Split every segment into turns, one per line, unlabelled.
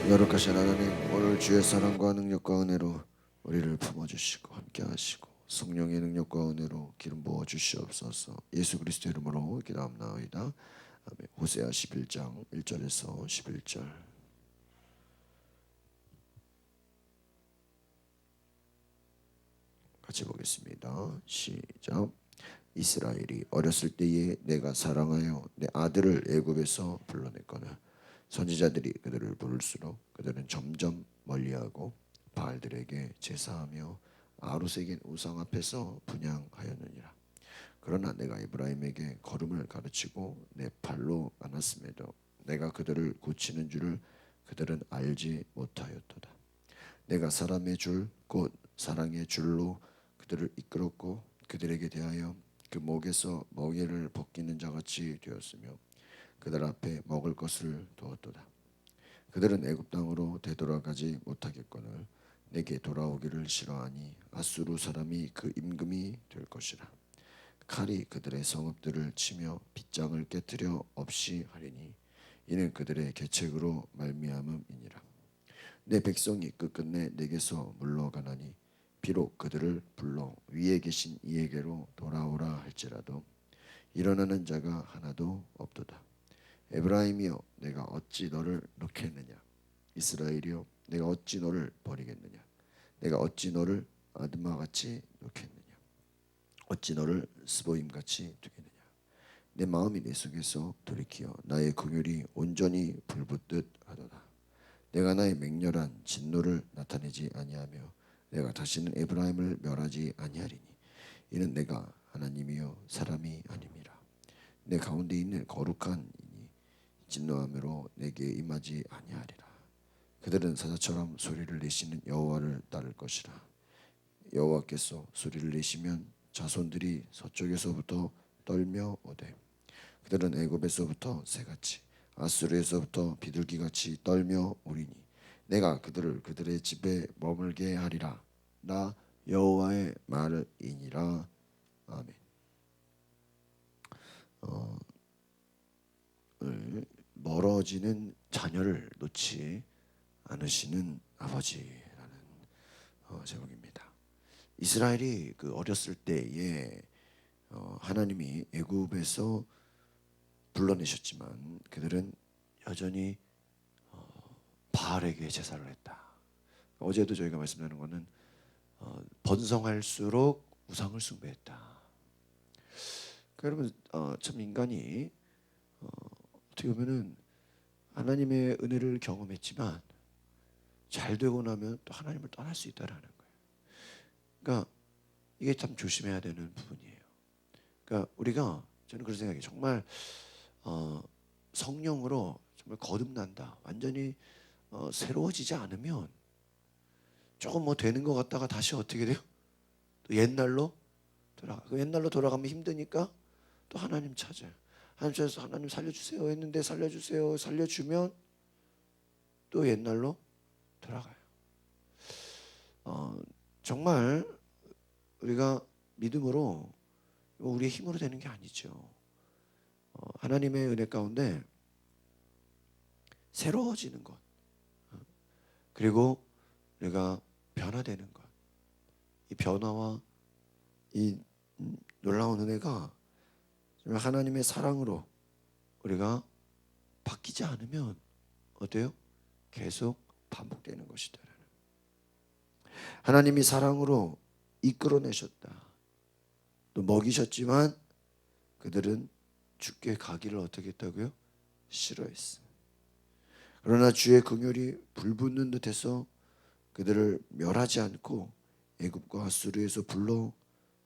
거룩하신 하나님, 오늘 주의 사랑과 능력과 은혜로 우리를 품어주시고 함께하시고 성령의 능력과 은혜로 기름 부어 주시옵소서. 예수 그리스도 이름으로 기도합나이다. 아멘. 호세아 11장 1절에서 11절 같이 보겠습니다. 시작. 이스라엘이 어렸을 때에 내가 사랑하여 내 아들을 애굽에서 불러냈거늘 선지자들이 그들을 부를수록 그들은 점점 멀리하고 바알들에게 제사하며 아루색인 우상 앞에서 분향하였느니라. 그러나 내가 에브라임에게 걸음을 가르치고 내 팔로 안았음에도 내가 그들을 고치는 줄을 그들은 알지 못하였도다. 내가 사람의 줄 곧 사랑의 줄로 그들을 이끌었고 그들에게 대하여 그 목에서 멍에를 벗기는 자같이 되었으며 그들 앞에 먹을 것을 두었도다. 그들은 애굽 땅으로 되돌아가지 못하겠거늘 내게 돌아오기를 싫어하니 아수르 사람이 그 임금이 될 것이라. 칼이 그들의 성읍들을 치며 빗장을 깨뜨려 없이 하리니 이는 그들의 계책으로 말미암음이니라. 내 백성이 끝끝내 내게서 물러가나니 비록 그들을 불러 위에 계신 이에게로 돌아오라 할지라도 일어나는 자가 하나도 없도다. 에브라임이여 내가 어찌 너를 놓겠느냐. 이스라엘이여 내가 어찌 너를 버리겠느냐. 내가 어찌 너를 아드마같이 놓겠느냐. 어찌 너를 스보임같이 두겠느냐. 내 마음이 내 속에서 돌이키어 나의 긍휼이 온전히 불붙듯 하도다. 내가 나의 맹렬한 진노를 나타내지 아니하며 내가 다시는 에브라임을 멸하지 아니하리니 이는 내가 하나님이요 사람이 아님이라. 내 가운데 있는 거룩한 이니 진노함으로 내게 임하지 아니하리라. 그들은 사자처럼 소리를 내시는 여호와를 따를 것이라. 여호와께서 소리를 내시면 자손들이 서쪽에서부터 떨며 오되 그들은 애굽에서부터 새같이 아수르에서부터 비둘기같이 떨며 오리니 내가 그들을 그들의 집에 머물게 하리라. 나 여호와의 말이니라. 아멘. 멀어지는 자녀를 놓지 않으시는 아버지라는 제목입니다. 이스라엘이 그 어렸을 때에 하나님이 애굽에서 불러내셨지만 그들은 여전히 바알에게 제사를 했다. 어제도 저희가 말씀드리는 것은 번성할수록 우상을 숭배했다. 그러니까 여러분 참 인간이 어떻게 보면은 하나님의 은혜를 경험했지만 잘 되고 나면 또 하나님을 떠날 수 있다라는 거예요. 그러니까 이게 참 조심해야 되는 부분이에요. 그러니까 우리가 저는 그런 생각이에요. 정말 성령으로 정말 거듭난다. 완전히 새로워지지 않으면 조금 뭐 되는 것 같다가 다시 어떻게 돼요? 또 옛날로 돌아가. 그 옛날로 돌아가면 힘드니까 또 하나님 찾아요. 하나님 찾아서 하나님 살려주세요 했는데 살려주세요. 살려주면 또 옛날로 돌아가요. 정말 우리가 믿음으로 우리의 힘으로 되는 게 아니죠. 하나님의 은혜 가운데 새로워지는 것, 그리고 우리가 변화되는 것, 이 변화와 이 놀라운 은혜가 하나님의 사랑으로 우리가 바뀌지 않으면 어때요? 계속 반복되는 것이다. 하나님이 사랑으로 이끌어내셨다. 또 먹이셨지만 그들은 주께 가기를 어떻게 했다고요? 싫어했어. 그러나 주의 긍휼이 불붙는 듯해서 그들을 멸하지 않고 애굽과 아수르에서 불러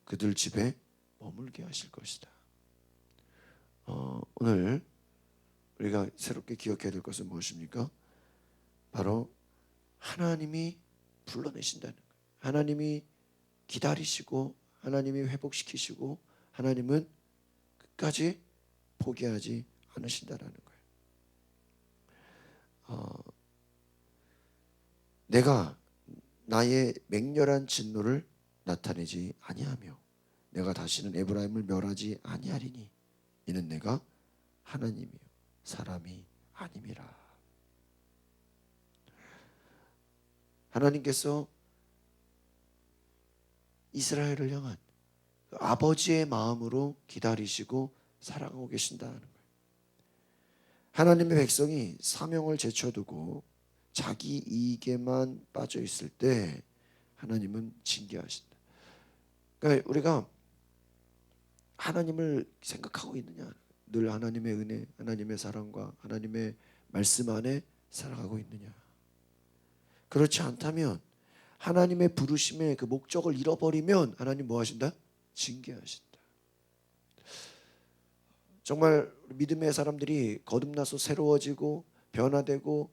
그들 집에 머물게 하실 것이다. 오늘 우리가 새롭게 기억해야 될 것은 무엇입니까? 바로 하나님이 불러내신다는 거예요. 하나님이 기다리시고 하나님이 회복시키시고 하나님은 끝까지 포기하지 않으신다는 거예요. 내가 나의 맹렬한 진노를 나타내지 아니하며 내가 다시는 에브라임을 멸하지 아니하리니 이는 내가 하나님이요 사람이 아님이라. 하나님께서 이스라엘을 향한 아버지의 마음으로 기다리시고 사랑하고 계신다는 거예요. 하나님의 백성이 사명을 제쳐두고 자기 이익에만 빠져 있을 때 하나님은 징계하신다. 그러니까 우리가 하나님을 생각하고 있느냐, 늘 하나님의 은혜, 하나님의 사랑과 하나님의 말씀 안에 살아가고 있느냐. 그렇지 않다면 하나님의 부르심의 그 목적을 잃어버리면 하나님 뭐 하신다? 징계하신다. 정말 믿음의 사람들이 거듭나서 새로워지고 변화되고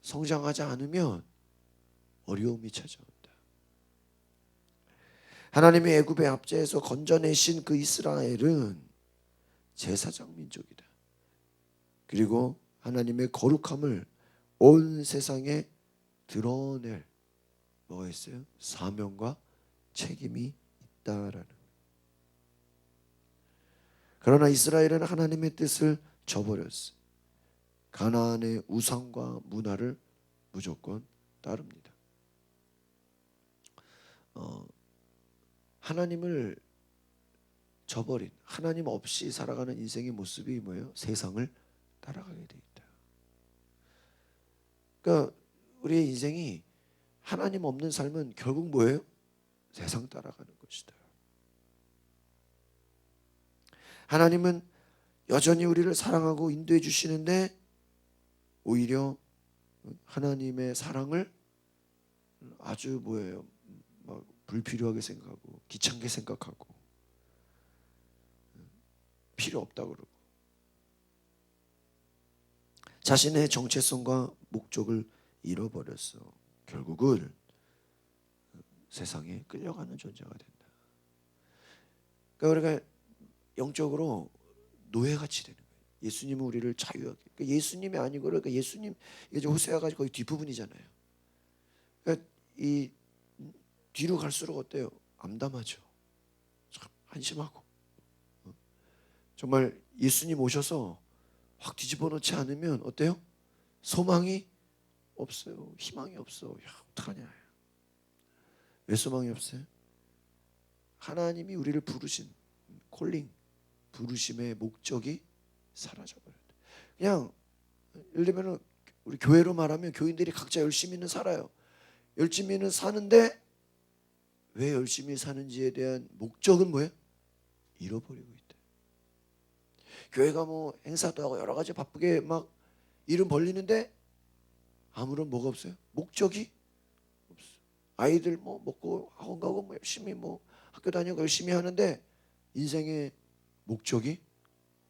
성장하지 않으면 어려움이 찾아온다. 하나님의 애굽의 압제에서 건져내신 그 이스라엘은 제사장 민족이다. 그리고 하나님의 거룩함을 온 세상에 드러낼 뭐가 있어요? 사명과 책임이 있다라는. 그러나 이스라엘은 하나님의 뜻을 저버렸어요. 가나안의 우상과 문화를 무조건 따릅니다. 하나님을 저버린, 하나님 없이 살아가는 인생의 모습이 뭐예요? 세상을 따라가게 돼 있다. 그러니까 우리의 인생이 하나님 없는 삶은 결국 뭐예요? 세상 따라가는 것이다. 하나님은 여전히 우리를 사랑하고 인도해 주시는데 오히려 하나님의 사랑을 아주 뭐예요? 막 불필요하게 생각하고 귀찮게 생각하고 필요 없다고 그러고 자신의 정체성과 목적을 잃어버렸어. 결국은 세상에 끌려가는 존재가 된다. 그러니까 우리가 영적으로 노예같이 되는 거예요. 예수님은 우리를 자유하게. 그러니까 예수님이 아니고 그러니까 예수님 이제 호세아가 거의 뒷부분이잖아요. 그러니까 이 뒤로 갈수록 어때요? 암담하죠. 참 한심하고. 정말 예수님 오셔서 확 뒤집어 놓지 않으면 어때요? 소망이 없어요. 희망이 없어. 야, 어떡하냐. 왜 소망이 없어요? 하나님이 우리를 부르신 콜링, 부르심의 목적이 사라져버렸다. 그냥 예를 들면 우리 교회로 말하면 교인들이 각자 열심히는 살아요. 열심히는 사는데 왜 열심히 사는지에 대한 목적은 뭐예요? 잃어버리고 있다. 교회가 뭐 행사도 하고 여러 가지 바쁘게 막 이름 벌리는데 아무런 뭐가 없어요? 목적이 없어. 아이들 뭐 먹고 학원 가고 뭐 열심히 뭐 학교 다니고 열심히 하는데 인생의 목적이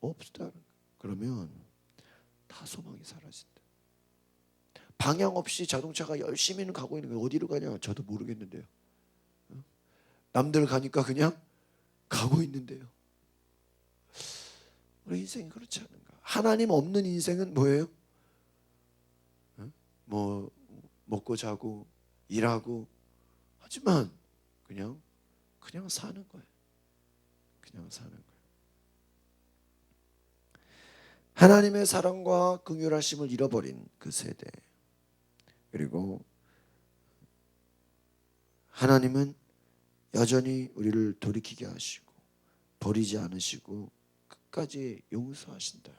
없다. 그러면 다 소망이 사라진다. 방향 없이 자동차가 열심히는 가고 있는 거예요. 어디로 가냐? 저도 모르겠는데요. 남들 가니까 그냥 가고 있는데요. 우리 인생이 그렇지 않은가? 하나님 없는 인생은 뭐예요? 뭐 먹고 자고 일하고 하지만 그냥 사는 거예요. 그냥 사는 거예요. 하나님의 사랑과 긍휼하심을 잃어버린 그 세대. 그리고 하나님은 여전히 우리를 돌이키게 하시고 버리지 않으시고 끝까지 용서하신다.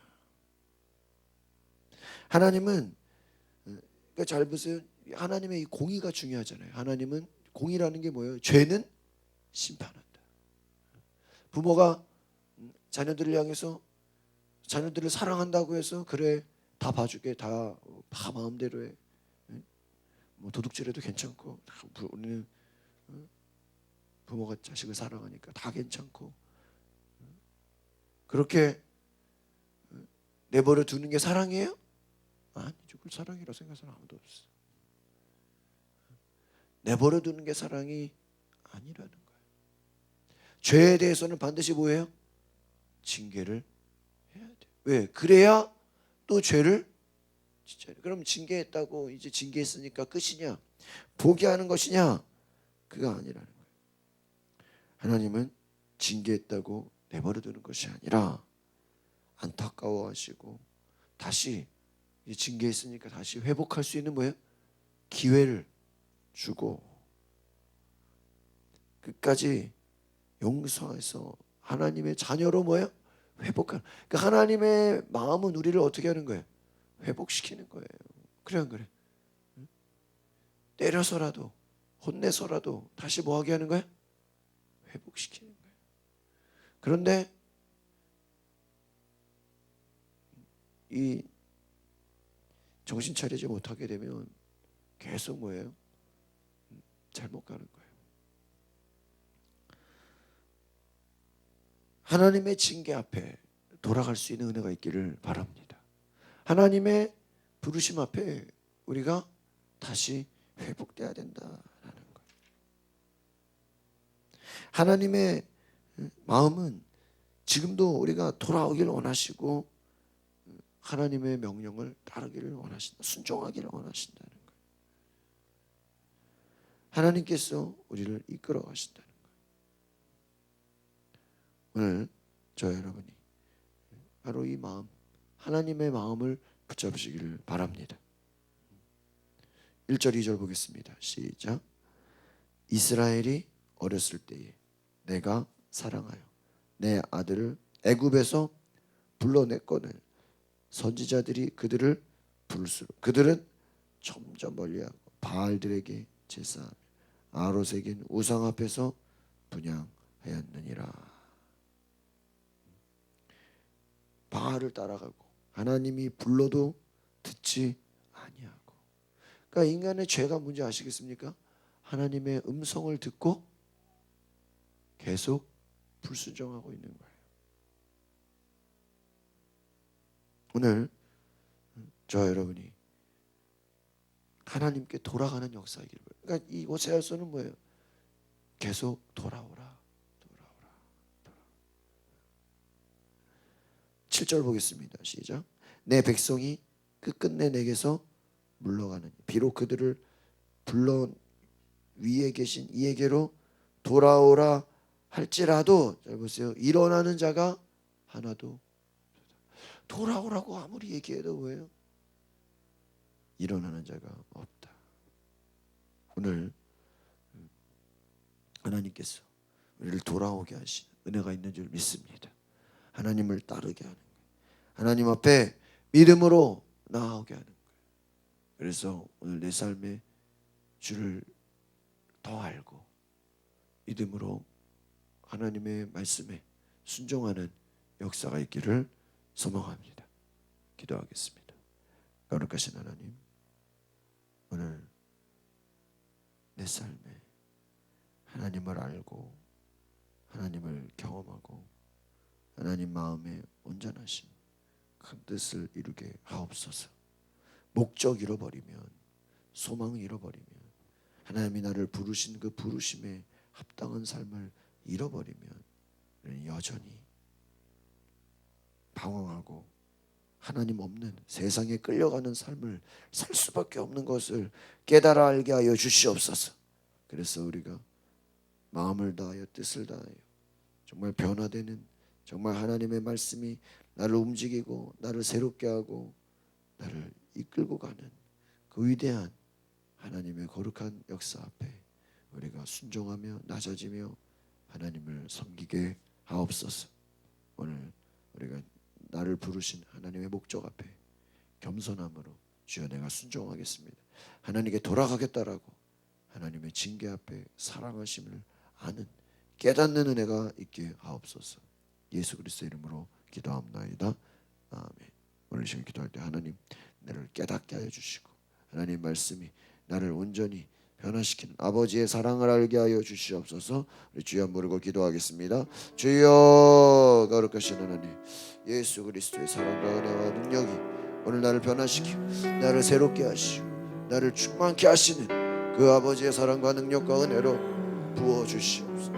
하나님은 그러니까 잘 보세요. 하나님의 이 공의가 중요하잖아요. 하나님은 공의라는 게 뭐예요? 죄는 심판한다. 부모가 자녀들을 향해서 자녀들을 사랑한다고 해서 그래 다 봐줄게 다 마음대로 해. 뭐 도둑질해도 괜찮고 우리는 부모가 자식을 사랑하니까 다 괜찮고 그렇게 내버려 두는 게 사랑이에요? 아니죠. 그걸 사랑이라고 생각하는 사람 아무도 없어. 내버려 두는 게 사랑이 아니라는 거예요. 죄에 대해서는 반드시 뭐예요? 징계를 해야 돼. 왜? 그래야 또 죄를 진짜. 그럼 징계했다고 이제 징계했으니까 끝이냐? 포기하는 것이냐? 그가 아니라는 거예요. 하나님은 징계했다고 내버려 두는 것이 아니라 안타까워하시고 다시 징계했으니까 다시 회복할 수 있는 뭐예요? 기회를 주고 끝까지 용서해서 하나님의 자녀로 뭐예요? 회복하는. 그러니까 하나님의 마음은 우리를 어떻게 하는 거예요? 회복시키는 거예요. 그래 안 그래? 때려서라도 혼내서라도 다시 뭐하게 하는 거예요? 회복시키는 거예요. 그런데 이 정신 차리지 못하게 되면 계속 뭐예요? 잘못 가는 거예요. 하나님의 징계 앞에 돌아갈 수 있는 은혜가 있기를 바랍니다. 하나님의 부르심 앞에 우리가 다시 회복돼야 된다라는 거예요. 하나님의 마음은 지금도 우리가 돌아오기를 원하시고 하나님의 명령을 따르기를 원하신다. 순종하기를 원하신다는 거예요. 하나님께서 우리를 이끌어 가신다는 거예요. 오늘 저 여러분이 바로 이 마음, 하나님의 마음을 붙잡으시기를 바랍니다. 1절 2절 보겠습니다. 시작. 이스라엘이 어렸을 때에 내가 사랑하여 내 아들을 애굽에서 불러냈거늘 선지자들이 그들을 부를수록 그들은 점점 멀리하고 바알들에게 제사하며 아롯에겐 우상 앞에서 분향하였느니라. 바알을 따라가고 하나님이 불러도 듣지 아니하고. 그러니까 인간의 죄가 뭔지 아시겠습니까? 하나님의 음성을 듣고 계속 불순종하고 있는 거예요. 오늘 저 여러분이 하나님께 돌아가는 역사이기를 바랍니다. 그러니까 이 호세아서는 뭐예요? 계속 돌아오라. 7절 보겠습니다. 시작. 내 백성이 끝끝내 내게서 물러가느니 비록 그들을 불러 위에 계신 이에게로 돌아오라 할지라도, 잘 보세요. 일어나는 자가 하나도. 돌아오라고 아무리 얘기해도 뭐예요? 일어나는 자가 없다. 오늘 하나님께서 우리를 돌아오게 하신 은혜가 있는 줄 믿습니다. 하나님을 따르게 하는 거예요. 하나님 앞에 믿음으로 나아오게 하는 거예요. 그래서 오늘 내 삶에 주를 더 알고 믿음으로 하나님의 말씀에 순종하는 역사가 있기를 소망합니다. 기도하겠습니다. 거룩하신 하나님, 오늘 내 삶에 하나님을 알고 하나님을 경험하고 하나님 마음에 온전하신 큰 뜻을 이루게 하옵소서. 목적 잃어버리면, 소망 잃어버리면, 하나님이 나를 부르신 그 부르심에 합당한 삶을 잃어버리면 여전히 방황하고 하나님 없는 세상에 끌려가는 삶을 살 수밖에 없는 것을 깨달아 알게 하여 주시옵소서. 그래서 우리가 마음을 다하여 뜻을 다하여 정말 변화되는, 정말 하나님의 말씀이 나를 움직이고 나를 새롭게 하고 나를 이끌고 가는 그 위대한 하나님의 거룩한 역사 앞에 우리가 순종하며 낮아지며 하나님을 섬기게 하옵소서. 오늘 우리가 나를 부르신 하나님의 목적 앞에 겸손함으로 주여 내가 순종하겠습니다, 하나님께 돌아가겠다라고 하나님의 징계 앞에 사랑하심을 아는 깨닫는 은혜가 있게 하옵소서. 예수 그리스도의 이름으로 기도합나이다. 아멘. 오늘 시간 기도할 때 하나님 나를 깨닫게 하여 주시고 하나님 말씀이 나를 온전히 변화시키는 아버지의 사랑을 알게 하여 주시옵소서. 우리 주여 부르고 기도하겠습니다. 주여, 거룩하신 하나님, 예수 그리스도의 사랑과 은혜와 능력이 오늘 나를 변화시키고 나를 새롭게 하시고 나를 충만케 하시는 그 아버지의 사랑과 능력과 은혜로 부어주시옵소서.